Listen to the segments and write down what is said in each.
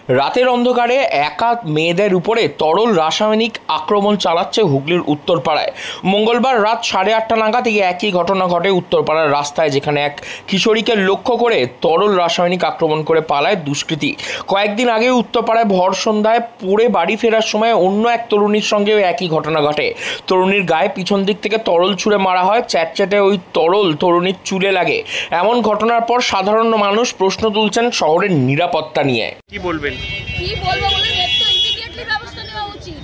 রাতের অন্ধকারে একা মেয়েদের উপরে তরল রাসায়নিক আক্রমণ চালাচ্ছে হুগলির উত্তরপাড়ায়। মঙ্গলবার রাত 8:30 নাগাদ এই একই ঘটনা ঘটে উত্তরপাড়ার রাস্তায়, যেখানে এক কিশোরীকে লক্ষ্য করে তরল রাসায়নিক আক্রমণ করে পালায় দুষ্কৃতী। কয়েকদিন আগে উত্তরপাড়ায় ভর সন্ধ্যায় পড়ে বাড়ি ফেরার সময় অন্য এক তরুণীর সঙ্গেও একই ঘটনা ঘটে। তরুণীর গায়ে পিছন দিক থেকে তরল ছুঁড়ে মারা হয়, চ্যাটচ্যাটে ওই তরল তরুণীর চুলে লাগে। এমন ঘটনার পর সাধারণ মানুষ প্রশ্ন তুলছেন শহরের নিরাপত্তা নিয়ে। কি বলবেন? কি বলবো বলুন, এর তো ইমিডিয়েটলি ব্যবস্থা নেওয়া উচিত।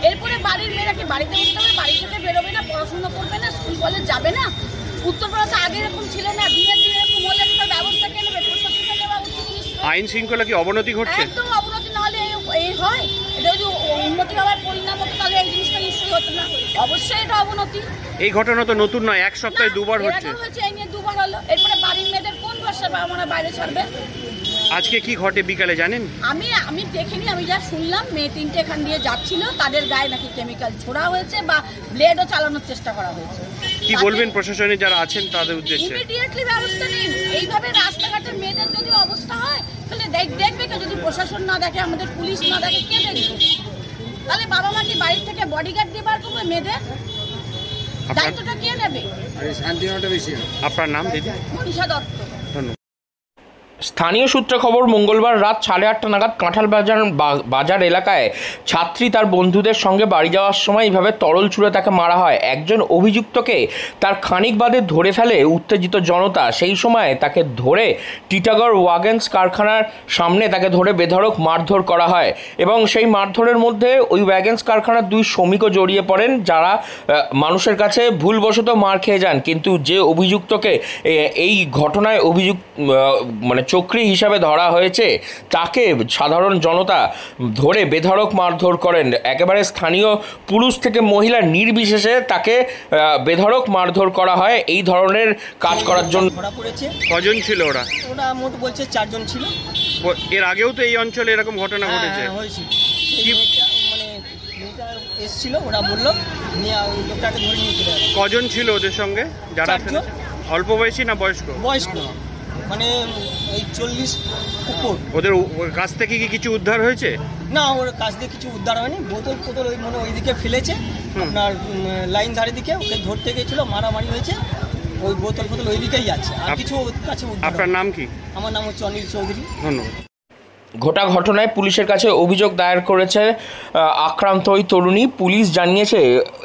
এরপরে বাড়ির মেয়েরাকে বাড়িতে বসতে হবে, বাড়ি থেকে বেরোবে না, পড়াশোনা করবে না, স্কুল কলেজ যাবে না। উত্তরপাড়াতে আগে এরকম ছিল না, দিনে দিনে এরকম হলে একটা ব্যবস্থা কে নেবে? প্রশাসনকে নেওয়া উচিত। আইন শৃঙ্খলা কি অবনতি ঘটছে? একদম অবনতি, নাহলে এই হয়। এটা যদি উন্নতি হওয়ার পরিণাম হতো তাহলে এই জিনিসটা নিশ্চয়ই হতো না। অবশ্যই এটা অবনতি। এই ঘটনা তো নতুন নয়, এক সপ্তাহে দুবার হচ্ছে। এই নিয়ে দুবার হলো। এরপরে বাড়ির মেয়েদের কোন ভাষা আমরা বাইরে ছাড়বে? আজকে কি ঘটে বিকালে জানেন? আমি দেখিনি, আমি যা শুনলাম মেয়ে 3টে এখান দিয়ে যাচ্ছিল, তাদের গায়ে নাকি কেমিক্যাল ছোড়া হয়েছে বা ব্লেডও চালানোর চেষ্টা করা হয়েছে। কি বলবেন প্রশাসনে যারা আছেন তাদের উদ্দেশ্যে? ইমিডিয়েটলি ব্যবস্থা নিন। এইভাবে রাস্তাঘাটের মেয়েদের যদি অবস্থা হয় তাহলে দেখবে কেউ? যদি প্রশাসন না দেখে, আমাদের পুলিশ না দেখে, কে দেখবে? তাহলে বাবা মা কি বাড়ির থেকে বডিগার্ড দিয়ে বার করবে? মেয়েদের দায়িত্বটা কে নেবে? আপনার নাম দিদি? মনীষা দত্ত। ধন্যবাদ। স্থানীয় সূত্রে খবর, মঙ্গলবার রাত 8:30 নাগাদ কাঁঠাল বাজার এলাকায় ছাত্রী তার বন্ধুদের সঙ্গে বাড়ি যাওয়ার সময় এইভাবে তরল ছুঁড়ে তাকে মারা হয়। একজন অভিযুক্তকে তার খানিক বাদে ধরে ফেলে উত্তেজিত জনতা। সেই সময় তাকে ধরে টিটাগড় ওয়াগন্স কারখানার সামনে তাকে ধরে বেধড়ক মারধর করা হয় এবং সেই মারধরের মধ্যে ওই ওয়াগন্স কারখানার 2 শ্রমিকও জড়িয়ে পড়েন, যারা মানুষের কাছে ভুলবশত মার খেয়ে যান। কিন্তু যে অভিযুক্তকে এই ঘটনায় চক্রী হিসাবে ধরা হয়েছে, তাকে সাধারণ জনতা ধরে বেধড়ক মারধর করেন। একেবারে স্থানীয় পুরুষ থেকে মহিলা নির্বিশেষে তাকে বেধড়ক মারধর করা হয় এই ধরনের কাজ করার জন্য। কজন ছিল ওরা? ওরা মোট বলছে 4 জন ছিল। এর আগেও তো এই অঞ্চলে এরকম ঘটনা ঘটেছে। মেয়েটা এসেছিল, ওরা বললো নিয়ে লোকটাকে ধরে নিয়ে চলে গেল। কজন ছিল ওদের সঙ্গে যারা? অল্প বয়সী না বয়স্ক? বয়স্ক, মানে এই 40 উপর। ওদের কাছ থেকে কি কিছু উদ্ধার হয়েছে? না, ওর কাছ থেকে কিছু উদ্ধার হয়নি। বোতল ওইদিকে ফেলেছে, আপনার লাইন ধারে দিকে ওকে ধরতে গেছিল, মারামারি হয়েছে। ওই বোতল ওইদিকেই আছে, আর কিছু কাছে উদ্ধার। আপনার নাম কি? আমার নাম হচ্ছে অনিল চৌধুরী। ধন্যবাদ। গোটা ঘটনায় পুলিশের কাছে অভিযোগ দায়ের করেছে আক্রান্ত ওই তরুণী। পুলিশ জানিয়েছে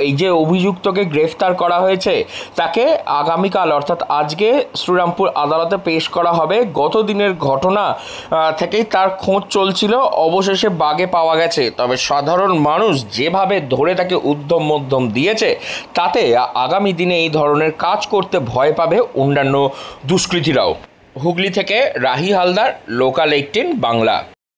এই যে অভিযুক্তকে গ্রেফতার করা হয়েছে, তাকে আগামীকাল অর্থাৎ আজকে শ্রীরামপুর আদালতে পেশ করা হবে। গত দিনের ঘটনা থেকেই তার খোঁজ চলছিল, অবশেষে বাগে পাওয়া গেছে। তবে সাধারণ মানুষ যেভাবে ধরে তাকে উদ্যম মধ্যম দিয়েছে, তাতে আগামী দিনে এই ধরনের কাজ করতে ভয় পাবে অন্যান্য দুষ্কৃতীরাও। হুগলি থেকে রাহি হালদার, লোকাল 18 বাংলা।